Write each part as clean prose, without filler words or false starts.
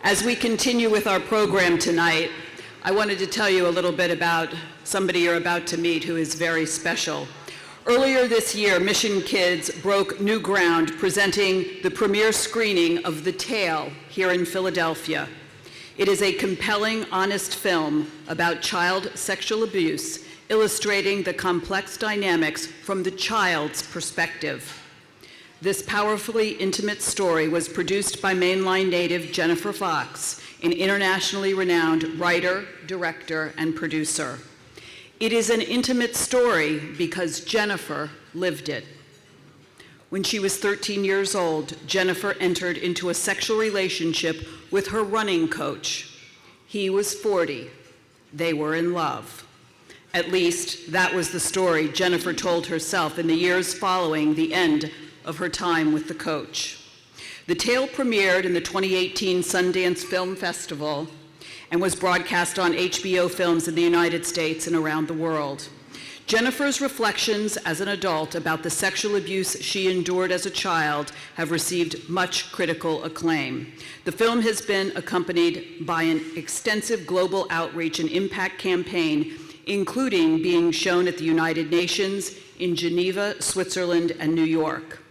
As we continue with our program tonight, I wanted to tell you a little bit about somebody you're about to meet who is very special. Earlier this year, Mission Kids broke new ground presenting the premiere screening of The Tale here in Philadelphia. It is a compelling, honest film about child sexual abuse, illustrating the complex dynamics from the child's perspective. This powerfully intimate story was produced by Mainline native Jennifer Fox, an internationally renowned writer, director, and producer. It is an intimate story because Jennifer lived it. When she was 13 years old, Jennifer entered into a sexual relationship with her running coach. He was 40. They were in love. At least, that was the story Jennifer told herself in the years following the end of her time with the coach. The Tale premiered in the 2018 Sundance Film Festival and was broadcast on HBO Films in the United States and around the world. Jennifer's reflections as an adult about the sexual abuse she endured as a child have received much critical acclaim. The film has been accompanied by an extensive global outreach and impact campaign, including being shown at the United Nations, in Geneva, Switzerland, and New York.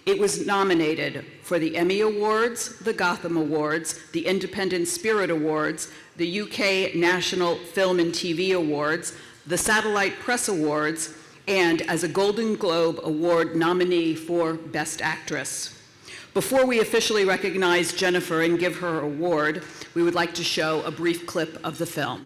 It was nominated for the Emmy Awards, the Gotham Awards, the Independent Spirit Awards, the UK National Film and TV Awards, the Satellite Press Awards, and as a Golden Globe Award nominee for Best Actress. Before we officially recognize Jennifer and give her award, we would like to show a brief clip of the film.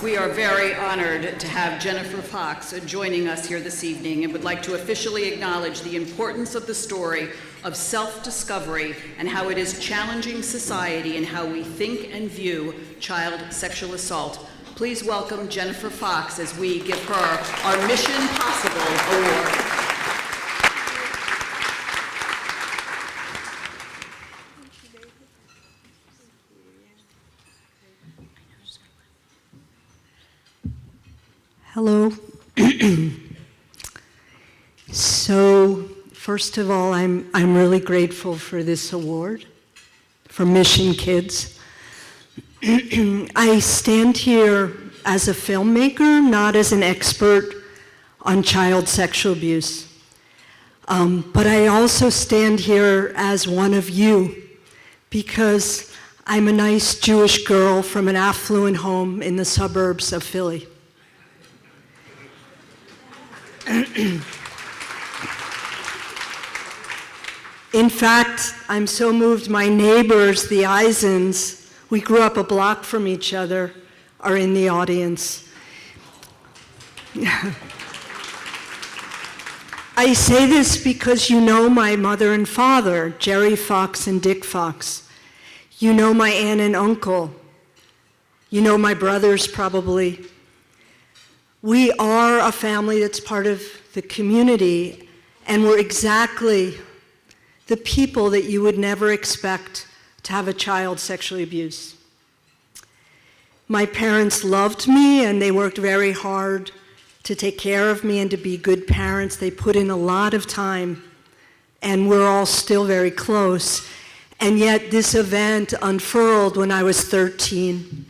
We are very honored to have Jennifer Fox joining us here this evening and would like to officially acknowledge the importance of the story of self-discovery and how it is challenging society and how we think and view child sexual assault. Please welcome Jennifer Fox as we give her our Mission Possible Award. Hello. So, first of all, I'm really grateful for this award for Mission Kids. I stand here as a filmmaker, not as an expert on child sexual abuse. But I also stand here as one of you because I'm a nice Jewish girl from an affluent home in the suburbs of Philly. In fact, I'm so moved, my neighbors, the Eisens, we grew up a block from each other, are in the audience. I say this because you know my mother and father, Jerry Fox and Dick Fox. You know my aunt and uncle. You know my brothers probably. We are a family that's part of the community, and we're exactly the people that you would never expect to have a child sexually abused. My parents loved me, and they worked very hard to take care of me and to be good parents. They put in a lot of time, and we're all still very close. And yet this event unfurled when I was 13.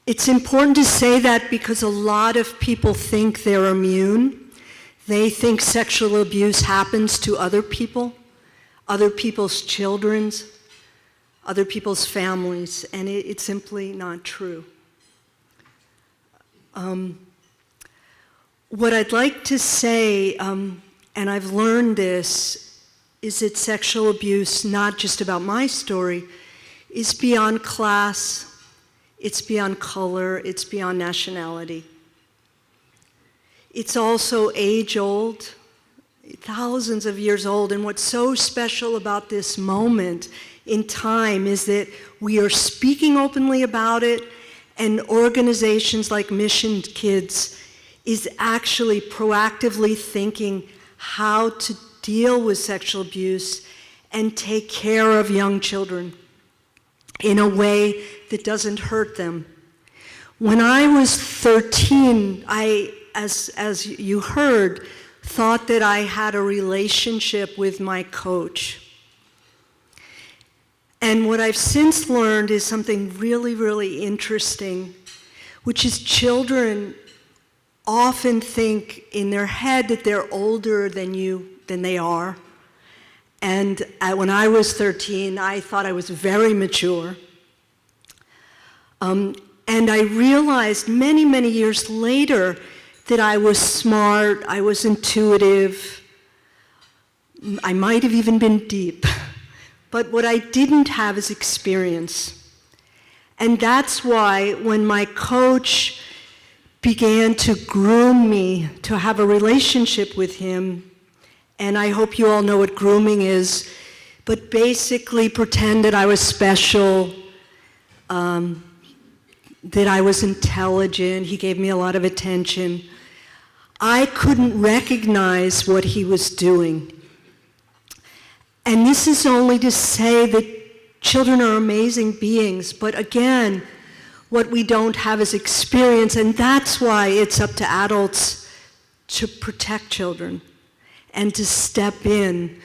It's important to say that because a lot of people think they're immune. They think sexual abuse happens to other people, other people's children, other people's families, and it's simply not true. What I'd like to say, and I've learned this, is that sexual abuse, not just about my story, is beyond class. It's beyond color, it's beyond nationality. It's also age-old, thousands of years old, and what's so special about this moment in time is that we are speaking openly about it, and organizations like Mission Kids is actually proactively thinking how to deal with sexual abuse and take care of young children in a way that doesn't hurt them. When I was 13, I, as you heard, thought that I had a relationship with my coach. And what I've since learned is something really, really interesting, which is children often think in their head that they're older than they are. And when I was 13, I thought I was very mature. And I realized many, many years later that I was smart, I was intuitive, I might have even been deep. But what I didn't have is experience. And that's why when my coach began to groom me to have a relationship with him, and I hope you all know what grooming is, but basically pretend that I was special, that I was intelligent, he gave me a lot of attention. I couldn't recognize what he was doing. And this is only to say that children are amazing beings, but again, what we don't have is experience, and that's why it's up to adults to protect children and to step in.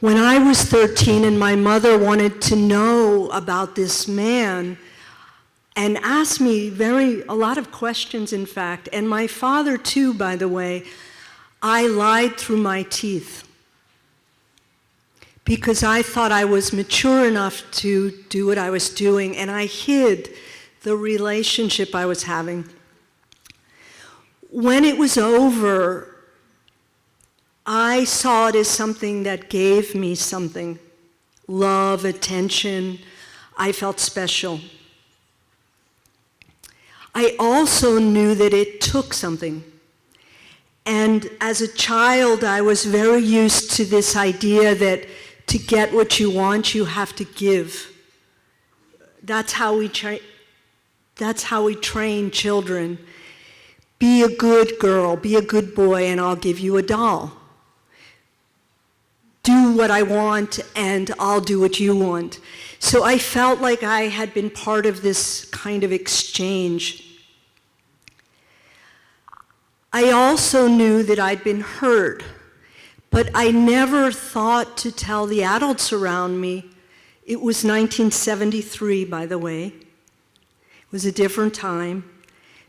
When I was 13 and my mother wanted to know about this man and asked me a lot of questions, in fact, and my father too, by the way, I lied through my teeth because I thought I was mature enough to do what I was doing, and I hid the relationship I was having. When it was over, I saw it as something that gave me something. Love, attention. I felt special. I also knew that it took something. And as a child, I was very used to this idea that to get what you want, you have to give. That's how we train children. Be a good girl, be a good boy, and I'll give you a doll. Do what I want, and I'll do what you want. So I felt like I had been part of this kind of exchange. I also knew that I'd been hurt, but I never thought to tell the adults around me. It was 1973, by the way. It was a different time,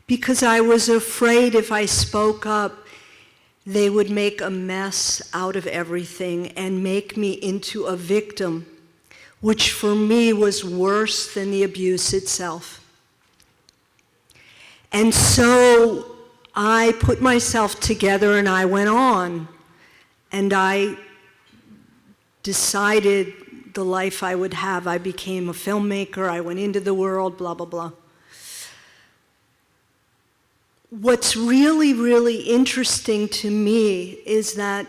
because I was afraid if I spoke up, they would make a mess out of everything and make me into a victim, which for me was worse than the abuse itself. And so I put myself together and I went on, and I decided the life I would have. I became a filmmaker, I went into the world, blah, blah, blah. What's really, really interesting to me is that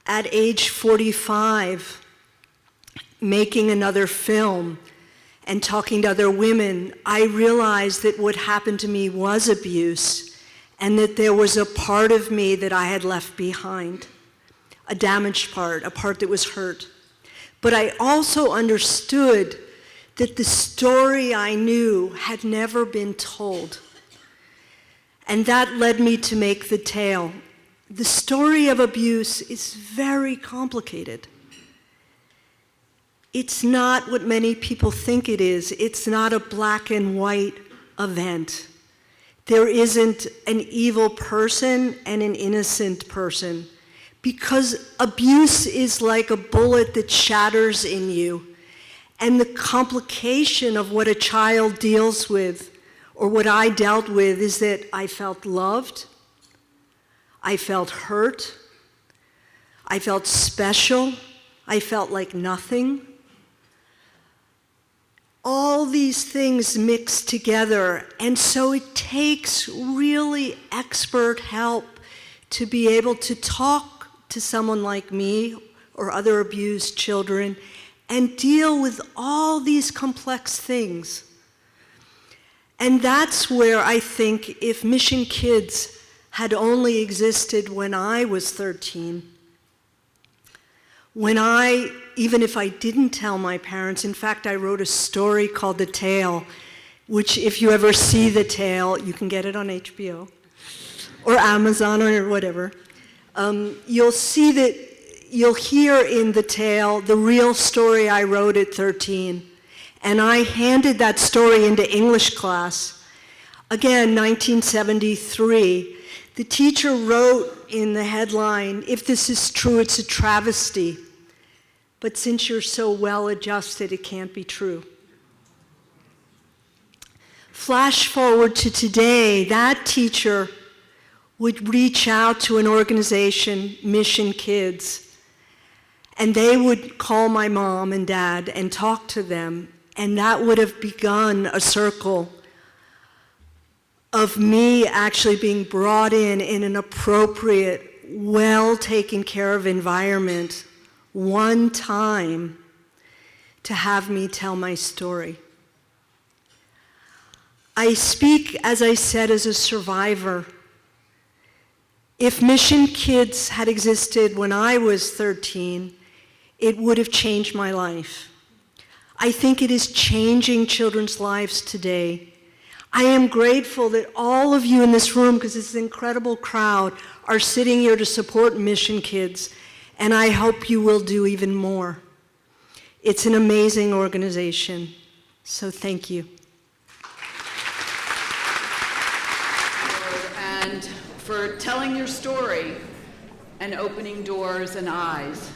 at age 45, making another film and talking to other women, I realized that what happened to me was abuse, and that there was a part of me that I had left behind, a damaged part, a part that was hurt. But I also understood that the story I knew had never been told. And that led me to make The Tale. The story of abuse is very complicated. It's not what many people think it is. It's not a black and white event. There isn't an evil person and an innocent person, because abuse is like a bullet that shatters in you. And the complication of what a child deals with, or what I dealt with, is that I felt loved, I felt hurt, I felt special, I felt like nothing. All these things mix together, and so it takes really expert help to be able to talk to someone like me or other abused children and deal with all these complex things. And that's where I think if Mission Kids had only existed when I was 13, even if I didn't tell my parents, in fact, I wrote a story called The Tale, which if you ever see The Tale, you can get it on HBO or Amazon or whatever. You'll hear in The Tale the real story I wrote at 13. and I handed that story into English class. Again, 1973. The teacher wrote in the headline, "If this is true, it's a travesty. But since you're so well adjusted, it can't be true." Flash forward to today, that teacher would reach out to an organization, Mission Kids, and they would call my mom and dad and talk to them, and that would have begun a circle of me actually being brought in an appropriate, well taken care of environment one time to have me tell my story. I speak, as I said, as a survivor. If Mission Kids had existed when I was 13, it would have changed my life. I think it is changing children's lives today. I am grateful that all of you in this room, because it's an incredible crowd, are sitting here to support Mission Kids, and I hope you will do even more. It's an amazing organization, so thank you. And for telling your story and opening doors and eyes.